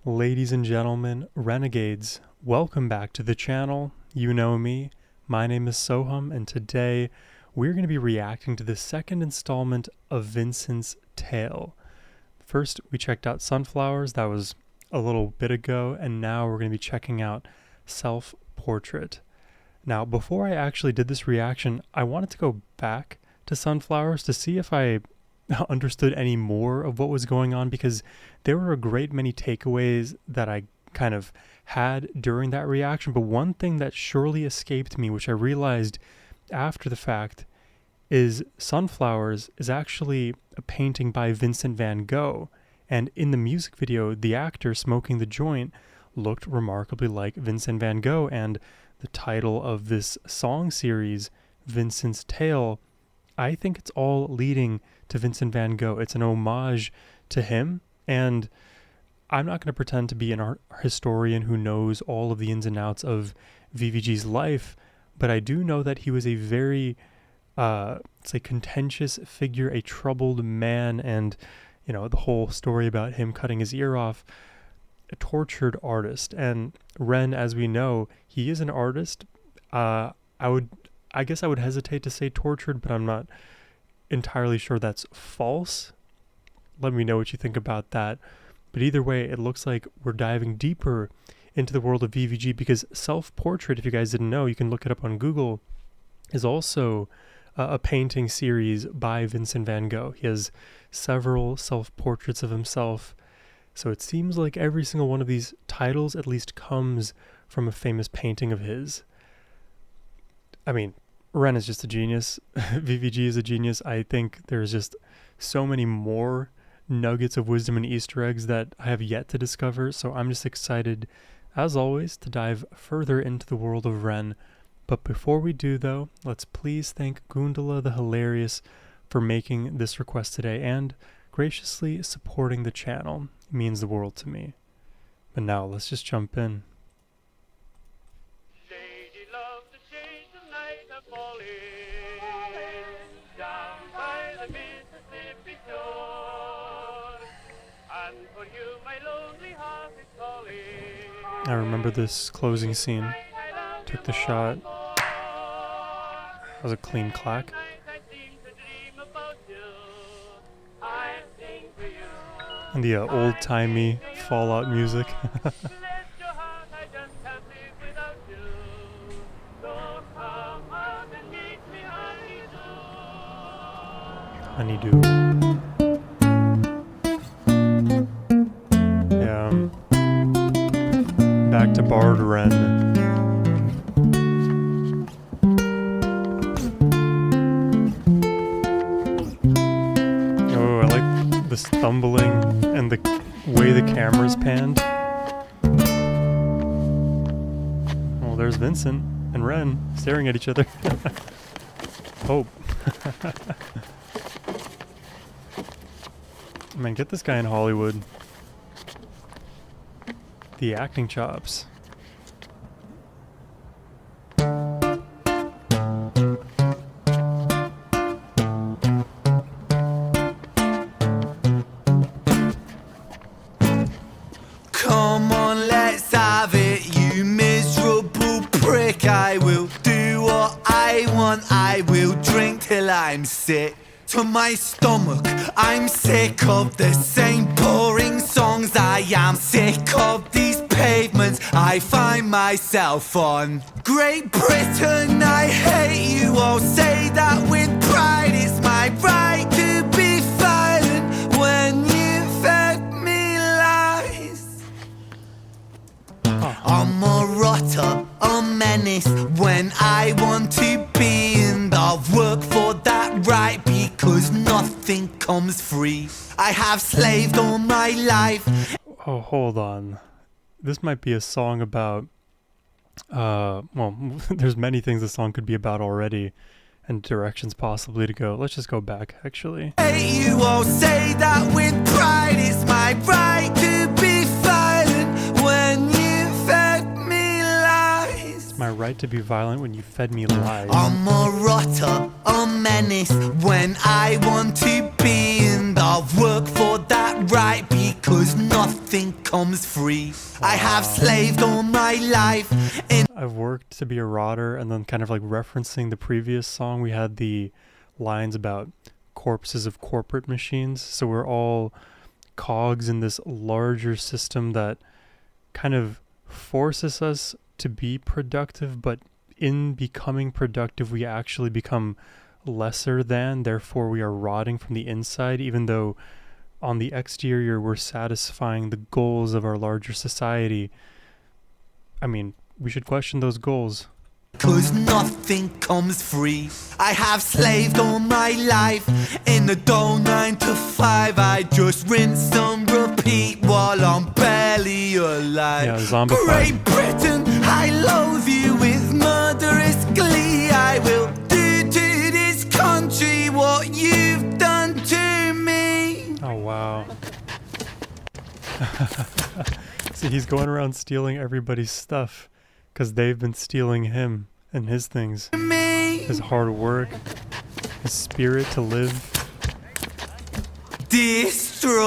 Ladies and gentlemen, renegades, welcome back to the channel. You know me. My name is Sohum, and today we're going to be reacting to the second installment of Vincent's tale. First, we checked out Sunflowers, that was a little bit ago, and now we're going to be checking out Self-Portrait. Now, before I actually did this reaction, I wanted to go back to Sunflowers to see if I understood any more of what was going on, because there were a great many takeaways that I kind of had during that reaction. But one thing that surely escaped me, which I realized after the fact, is Sunflowers is actually a painting by Vincent van Gogh. And in the music video, the actor smoking the joint looked remarkably like Vincent van Gogh. And the title of this song series, Vincent's Tale, I think it's all leading to Vincent van Gogh. It's an homage to him, and I'm not going to pretend to be an art historian who knows all of the ins and outs of VVG's life, but I do know that he was a very, contentious figure, a troubled man, and, you know, the whole story about him cutting his ear off, a tortured artist. And Ren, as we know, he is an artist. I guess I would hesitate to say tortured, but I'm not entirely sure that's false. Let me know what you think about that. But either way, it looks like we're diving deeper into the world of VVG, because Self-Portrait, if you guys didn't know, you can look it up on Google, is also a painting series by Vincent van Gogh. He has several self-portraits of himself. So it seems like every single one of these titles at least comes from a famous painting of his. I mean, Ren is just a genius. VVG is a genius. I think there's just so many more nuggets of wisdom and Easter eggs that I have yet to discover. So I'm just excited, as always, to dive further into the world of Ren. But before we do, though, let's please thank Gundala the Hilarious for making this request today and graciously supporting the channel. It means the world to me. But now let's just jump in. I remember this closing scene. Took the shot. That was a clean clack. And the old-timey Fallout music. Honeydew. Yeah. Back to Bard Ren. Oh, I like the stumbling and the way the camera's panned. Oh, there's Vincent and Ren staring at each other. Hope. Man, get this guy in Hollywood. The acting chops. Come on, let's have it, you miserable prick. I will do what I want. I will drink till I'm sick to my stomach. I'm sick of the same boring songs. I am sick of these pavements I find myself on. Great Britain, I hate you all. Say that with pride. It's my right to be violent when you fed me lies. I'm a rotter, a menace when I want to be, and I'll work for that right, because nothing comes free. I have slaved all my life. Oh, hold on. This might be a song about, well, there's many things the song could be about already, and directions possibly to go. Let's just go back, actually. Hey, you all say that with pride. It's my right to be violent when you fed me lies. My right to be violent when you fed me lies. I'm a rotter, a menace when I want to be, and I'll work for that right, because 'cause nothing comes free. I have slaved all my life in. I've worked to be a rotter, and then kind of like referencing the previous song, we had the lines about corpses of corporate machines. So we're all cogs in this larger system that kind of forces us to be productive, but in becoming productive, we actually become lesser than, therefore we are rotting from the inside, even though on the exterior we're satisfying the goals of our larger society. I mean, we should question those goals. 'Cause nothing comes free. I have slaved all my life in the dull 9 to 5. I just rinse and repeat while I'm barely alive. Yeah, zombified. Great Britain, I loathe you with murderous glee. I will do to this country what you've done to me. Oh wow. See, he's going around stealing everybody's stuff because they've been stealing him and his things. His hard work, his spirit to live. Destroy.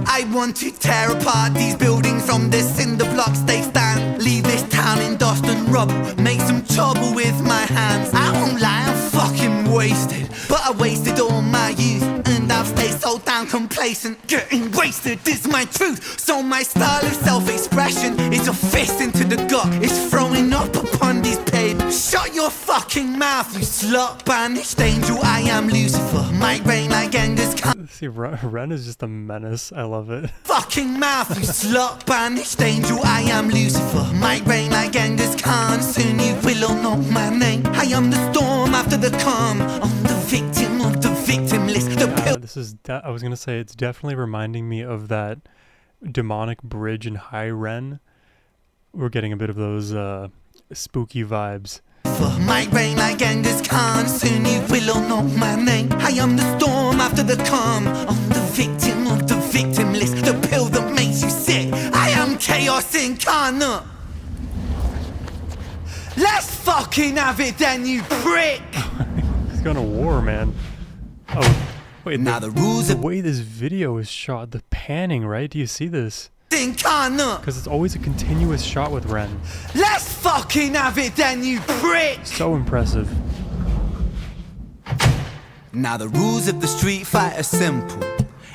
I want to tear apart these buildings from the cinder blocks they stand. Leave this town in dust and rubble. Make some trouble with my hands. I won't lie, I'm fucking wasted. But I wasted all my youth, and I've stayed so damn complacent. Getting wasted is my truth. So my style of self-expression is a fist into the gut. It's throwing up upon these pavements. Shut your fucking mouth, you slut. Banished angel, I am Lucifer. My brain like Genghis Khan. See, Ren is just a menace. I love it. Fucking mouth, you slut. Banished angel, I am Lucifer. My brain like Genghis Khan. Soon you will all know my name. I am the storm after the calm. I'm the victim of the victim list. This is, I was going to say, it's definitely reminding me of that demonic bridge in High Ren. We're getting a bit of those spooky vibes. My brain like Genghis Khan. Soon you will all know my name. I am the storm after the calm. I'm the victim of the victim list. The pill that makes you sick. I am chaos incarnate. Let's fucking have it then, you prick. He's going to war, man. Oh, wait, now the rules the of way this video is shot, the panning, right? Do you see this? incarnate. Because it's always a continuous shot with Ren. Let's fucking have it then, you prick. So impressive. Now the rules of the street fight are simple.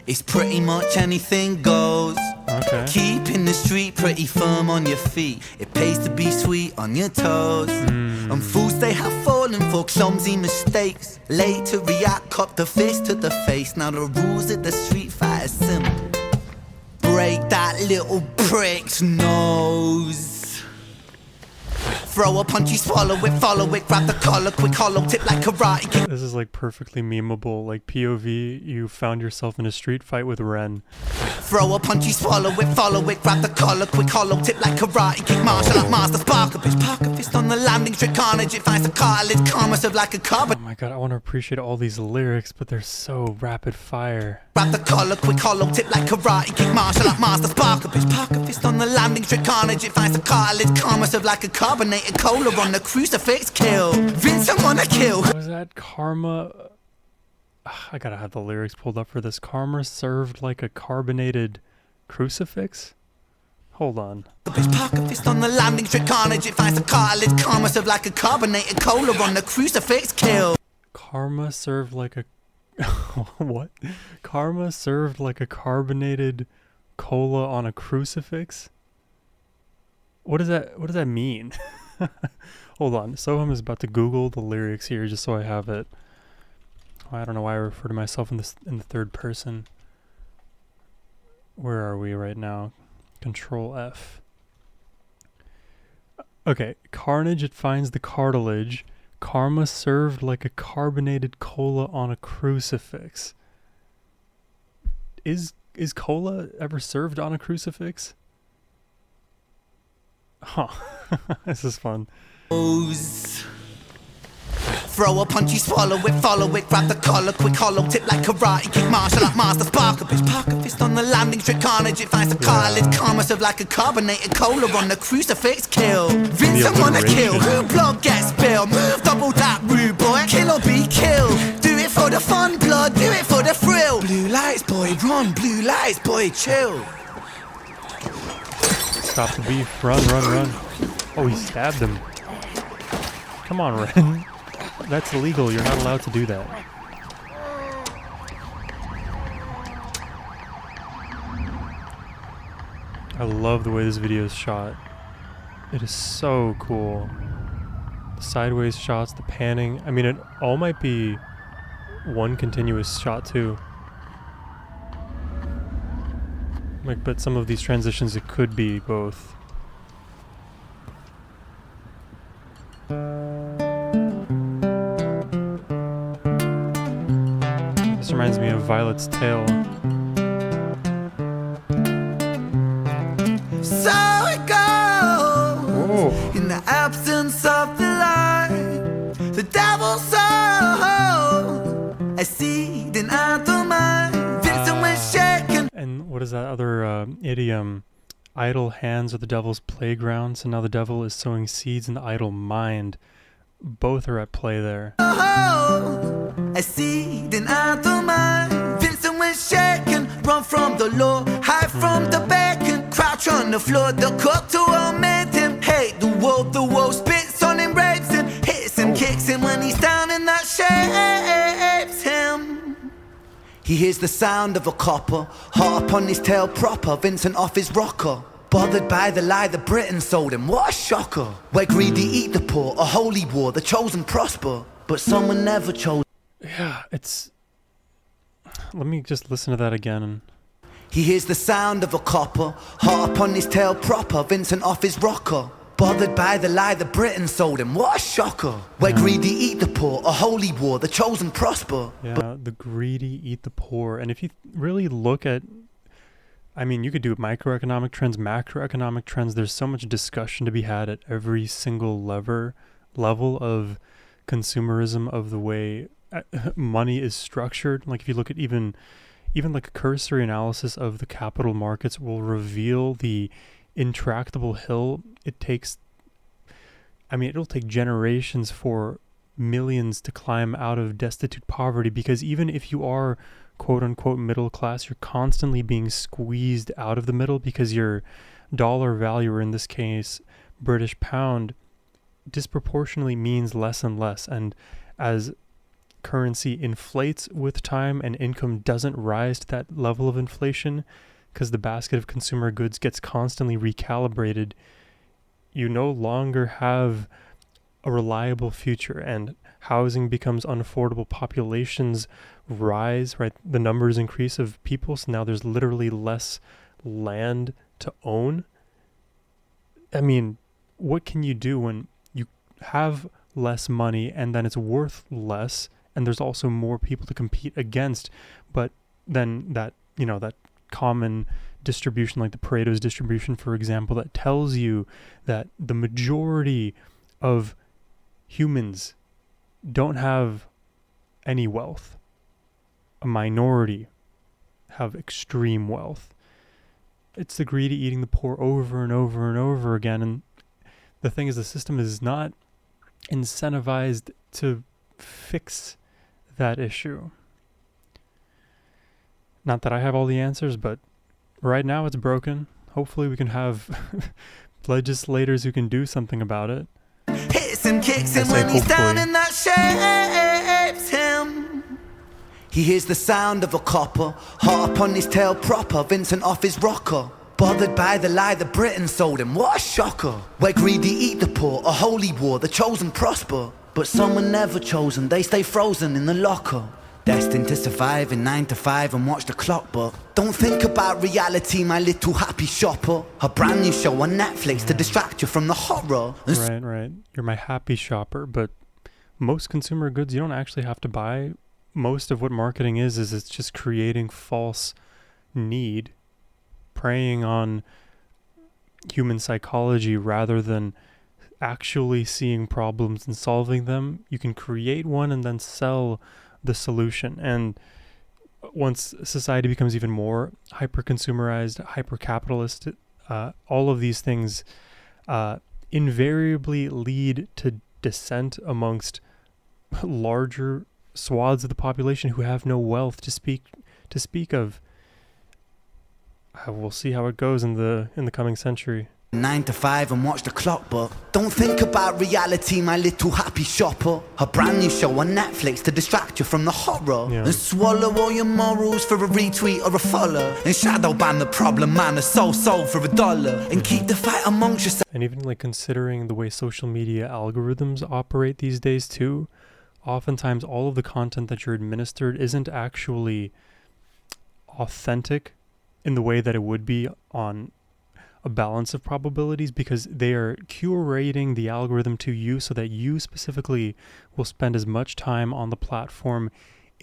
It's pretty much anything goes. Okay. Keeping the street pretty firm on your feet. It pays to be sweet on your toes. And fools they have fallen for clumsy mistakes. Late to react, cop the fist to the face. Now the rules of the street fight are simple. Break that little prick's nose. Throw a punch, you swallow it, follow it, grab the collar, quick hollow tip like karate kick. This is like perfectly memeable. Like POV, you found yourself in a street fight with Ren. Throw a punch, you swallow it, follow it, grab the collar, quick hollow tip like karate kick. Martial art master, spark a bitch, park a fist on the landing, trick carnage. It finds the cartilage, karma serve like a carbon. Oh my god, I want to appreciate all these lyrics, but they're so rapid fire. Grab the collar, quick hollow tip like karate kick. Martial art master, spark a bitch, park a fist on the landing, trick carnage. It finds the cartilage, karma serve like a carbonated cola on the crucifix. Kill Vincent, wanna kill. What was that? Karma. I gotta have the lyrics pulled up for this. Karma served like a carbonated crucifix? Hold on. Bitch, park a fist on the landing, trick carnage. It finds the cartilage, karma serve like a carbonated cola on the crucifix. Kill. Karma served like a what? Karma served like a carbonated cola on a crucifix? What does that mean? Hold on. Sohum is about to Google the lyrics here just so I have it. I don't know why I refer to myself in the third person. Where are we right now? Control F. Okay. Carnage, it finds the cartilage. Karma served like a carbonated cola on a crucifix. Is cola ever served on a crucifix? Huh. This is fun. throw a punch, you swallow it, follow it, grab the collar, quick hollow tip like karate kick, martial art master, spark a bitch, park a fist on the landing strip, carnage, it finds the cartilage, karma serve like a carbonated cola on the crucifix, kill. Vincent wanna kill, who blood gets spilled, move double that rude boy, kill or be killed. Do it for the fun, blood, do it for the thrill. Blue lights, boy, run, blue lights, boy, chill. Stop the beef, run, run, run. Oh, he stabbed him. Come on, Ren. That's illegal, you're not allowed to do that. I love the way this video is shot. It is so cool. The sideways shots, the panning. I mean, it all might be one continuous shot too. Like, but some of these transitions, it could be both. This reminds me of Violet's Tale. So it goes. Whoa. In the absence of the light, the devil's soul, I see an anthem. Vincent was shaken. And what is that other idiom? Idle hands are the devil's playground, so now the devil is sowing seeds in the idle mind. Both are at play there. I see an anthem. Vincent was shaken, run from the law, hide from the bacon, crouch on the floor, the cook to omit him, hate the wolf spits on him, rapes him, hits him, kicks him when he's down, and that shapes him. He hears the sound of a copper, hot upon his tail proper, Vincent off his rocker. Bothered by the lie the Britain sold him, what a shocker. Where greedy eat the poor, a holy war, the chosen prosper, but someone never chose. Yeah, it's... Let me just listen to that again. He hears the sound of a copper, hot upon his tail proper, Vincent off his rocker. Bothered by the lie the Britain sold him, what a shocker. Where greedy eat the poor, a holy war, the chosen prosper. Yeah, the greedy eat the poor. And if you really look at... I mean, you could do microeconomic trends, macroeconomic trends. There's so much discussion to be had at every single level of consumerism, of the way money is structured. Like if you look at even like a cursory analysis of the capital markets will reveal the intractable hill it takes. I mean, it'll take generations for millions to climb out of destitute poverty, because even if you are quote unquote middle class, you're constantly being squeezed out of the middle because your dollar value, or in this case British pound, disproportionately means less and less. And as currency inflates with time and income doesn't rise to that level of inflation, because the basket of consumer goods gets constantly recalibrated, you no longer have a reliable future, and housing becomes unaffordable, populations rise, right? The numbers increase of people, so now there's literally less land to own. I mean, what can you do when you have less money and then it's worth less, and there's also more people to compete against? But then that, you know, that common distribution, like the Pareto's distribution, for example, that tells you that the majority of humans don't have any wealth. A minority have extreme wealth. It's the greedy eating the poor over and over and over again. And the thing is, the system is not incentivized to fix that issue. Not that I have all the answers, but right now it's broken. Hopefully we can have legislators who can do something about it. Hits him, kicks him when he's down, and that shapes him. He hears the sound of a copper, hot upon his tail proper, Vincent off his rocker. Bothered by the lie the Britain sold him, what a shocker. Where greedy eat the poor, a holy war, the chosen prosper, but some were never chosen, they stay frozen in the locker. Destined to survive in 9 to 5 and watch the clock, but don't think about reality, my little happy shopper. A brand new show on Netflix to distract you from the horror. Right. You're my happy shopper, but most consumer goods you don't actually have to buy. Most of what marketing is it's just creating false need, preying on human psychology rather than actually seeing problems and solving them, you can create one and then sell the solution. And once society becomes even more hyper-consumerized, hyper-capitalist, all of these things invariably lead to dissent amongst larger swaths of the population who have no wealth to speak of. We'll see how it goes in the coming century. 9 to 5 and watch the clock, but don't think about reality, my little happy shopper. A brand new show on Netflix to distract you from the horror. Yeah. And swallow all your morals for a retweet or a follow. And shadow ban the problem man, a sold for $1. And keep the fight amongst yourselves. And even like considering the way social media algorithms operate these days too, oftentimes all of the content that you're administered isn't actually authentic in the way that it would be on a balance of probabilities, because they are curating the algorithm to you so that you specifically will spend as much time on the platform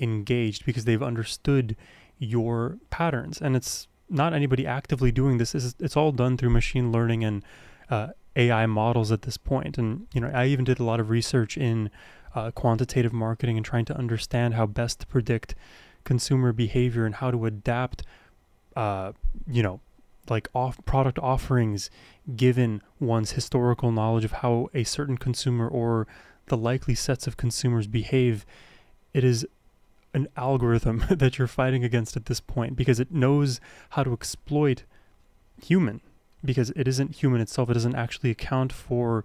engaged, because they've understood your patterns. And it's not anybody actively doing this. It's all done through machine learning and AI models at this point. And, you know, I even did a lot of research in quantitative marketing and trying to understand how best to predict consumer behavior and how to adapt, like product offerings given one's historical knowledge of how a certain consumer or the likely sets of consumers behave. It is an algorithm that you're fighting against at this point, because it knows how to exploit human, because it isn't human itself. It doesn't actually account for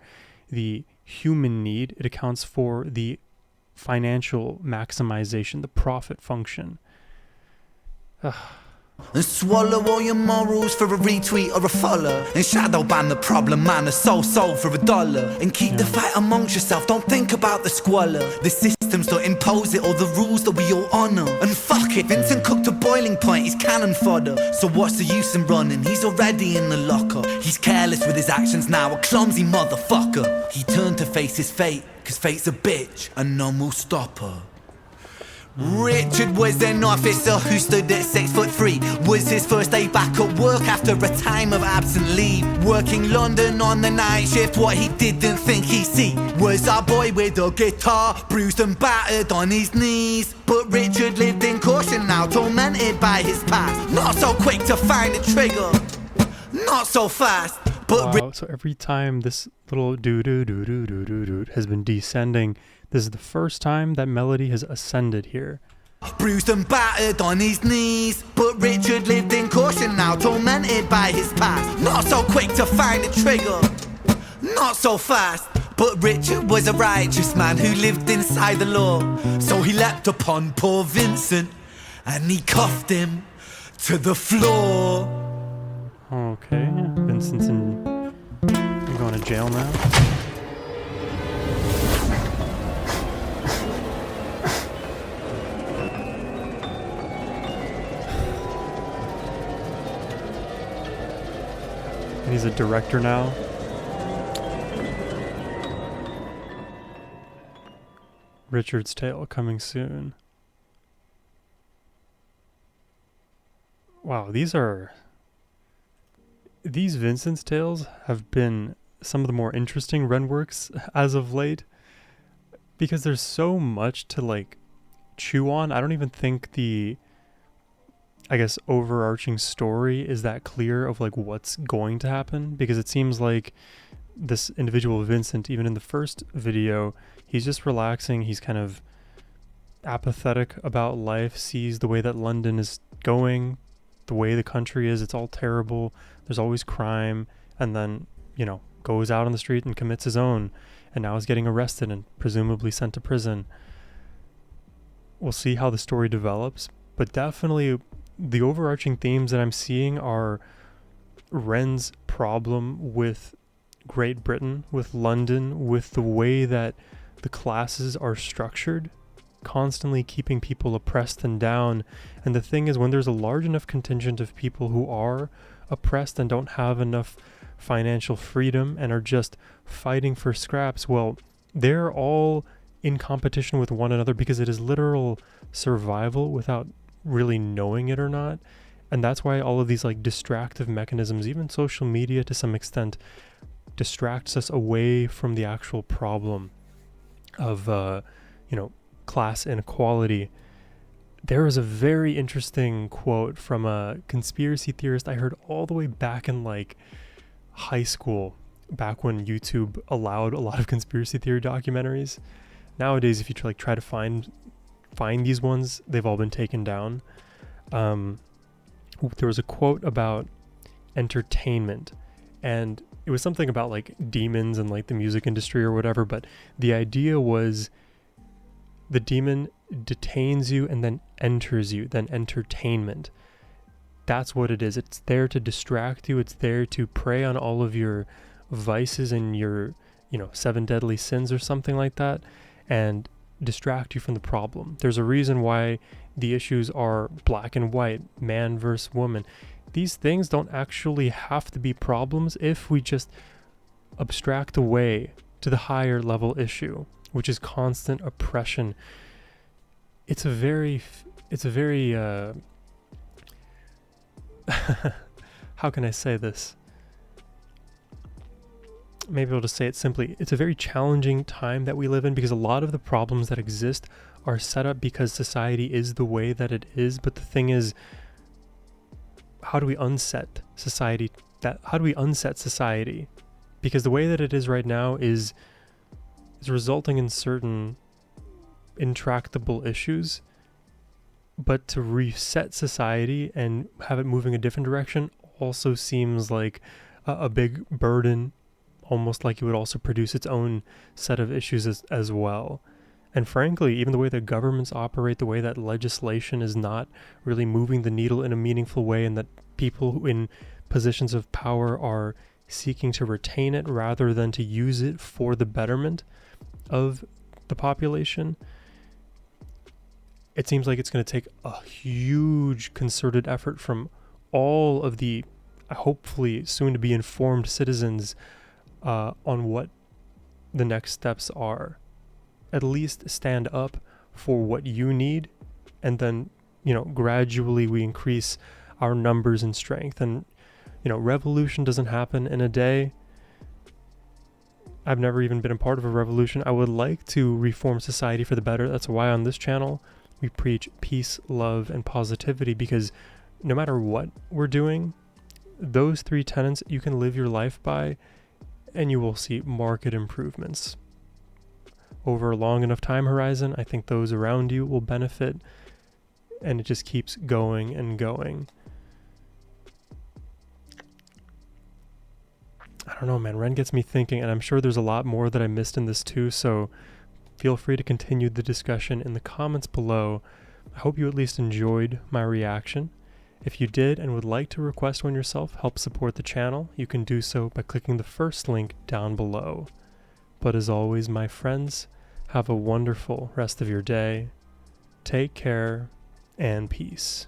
the human need. It accounts for the financial maximization, the profit function. And swallow all your morals for a retweet or a follow. And shadow ban the problem man, a sold for $1. And keep the fight amongst yourself, don't think about the squalor. The systems don't impose it, or the rules that we all honour. And fuck it, Vincent cooked to boiling point, he's cannon fodder. So what's the use in running, he's already in the locker. He's careless with his actions now, a clumsy motherfucker. He turned to face his fate, cause fate's a bitch and none will stop her. Richard was an officer who stood at 6'3". Was his first day back at work after a time of absent leave. Working London on the night shift, what he didn't think he'd see was our boy with a guitar, bruised and battered on his knees. But Richard lived in caution now, tormented by his past. Not so quick to find the trigger, not so fast. But wow, so every time this little doo-doo-doo-doo-doo-doo has been descending, this is the first time that melody has ascended here. Bruised and battered on his knees. But Richard lived in caution now, tormented by his past. Not so quick to find the trigger, not so fast. But Richard was a righteous man who lived inside the law. So he leapt upon poor Vincent and he cuffed him to the floor. Okay, Vincent's going to jail now. And he's a director now. Richard's Tale coming soon. Wow, these Vincent's Tales have been some of the more interesting Ren works as of late, because there's so much to like chew on. I don't even think the overarching story is that clear of like what's going to happen, because it seems like this individual Vincent, even in the first video, he's just relaxing. He's kind of apathetic about life, sees the way that London is going, the way the country is. It's all terrible. There's always crime. And then, goes out on the street and commits his own. And now is getting arrested and presumably sent to prison. We'll see how the story develops. But definitely the overarching themes that I'm seeing are Ren's problem with Great Britain, with London, with the way that the classes are structured, constantly keeping people oppressed and down. And the thing is, when there's a large enough contingent of people who are oppressed and don't have enough financial freedom and are just fighting for scraps, well, they're all in competition with one another, because it is literal survival without really knowing it or not. And that's why all of these like distractive mechanisms, even social media to some extent, distracts us away from the actual problem of, class inequality. There is a very interesting quote from a conspiracy theorist I heard all the way back in like high school, back when YouTube allowed a lot of conspiracy theory documentaries. Nowadays, if you try to find these ones, they've all been taken down. There was a quote about entertainment, and it was something about like demons and like the music industry or whatever, but the idea was the demon detains you and then enters you, then entertainment. That's what it is. It's there to distract you. It's there to prey on all of your vices and your, 7 deadly sins or something like that, and distract you from the problem. There's a reason why the issues are black and white, man versus woman. These things don't actually have to be problems if we just abstract away to the higher level issue, which is constant oppression. It's a very how can I say this? Maybe I'll just say it simply. It's a very challenging time that we live in, because a lot of the problems that exist are set up because society is the way that it is. But the thing is, how do we unset society? Because the way that it is right now is resulting in certain intractable issues. But to reset society and have it moving a different direction also seems like a big burden, almost like it would also produce its own set of issues as well. And frankly, even the way that governments operate, the way that legislation is not really moving the needle in a meaningful way, and that people in positions of power are seeking to retain it rather than to use it for the betterment of the population, it seems like it's going to take a huge concerted effort from all of the hopefully soon to be informed citizens on what the next steps are. At least stand up for what you need, and then, gradually we increase our numbers and strength. And, revolution doesn't happen in a day. I've never even been a part of a revolution. I would like to reform society for the better. That's why on this channel we preach peace, love, and positivity, because no matter what we're doing, those 3 tenets you can live your life by, and you will see marked improvements. Over a long enough time horizon, I think those around you will benefit, and it just keeps going and going. I don't know, man. Ren gets me thinking, and I'm sure there's a lot more that I missed in this too, so feel free to continue the discussion in the comments below. I hope you at least enjoyed my reaction. If you did and would like to request one yourself, help support the channel, you can do so by clicking the first link down below. But as always, my friends, have a wonderful rest of your day. Take care and peace.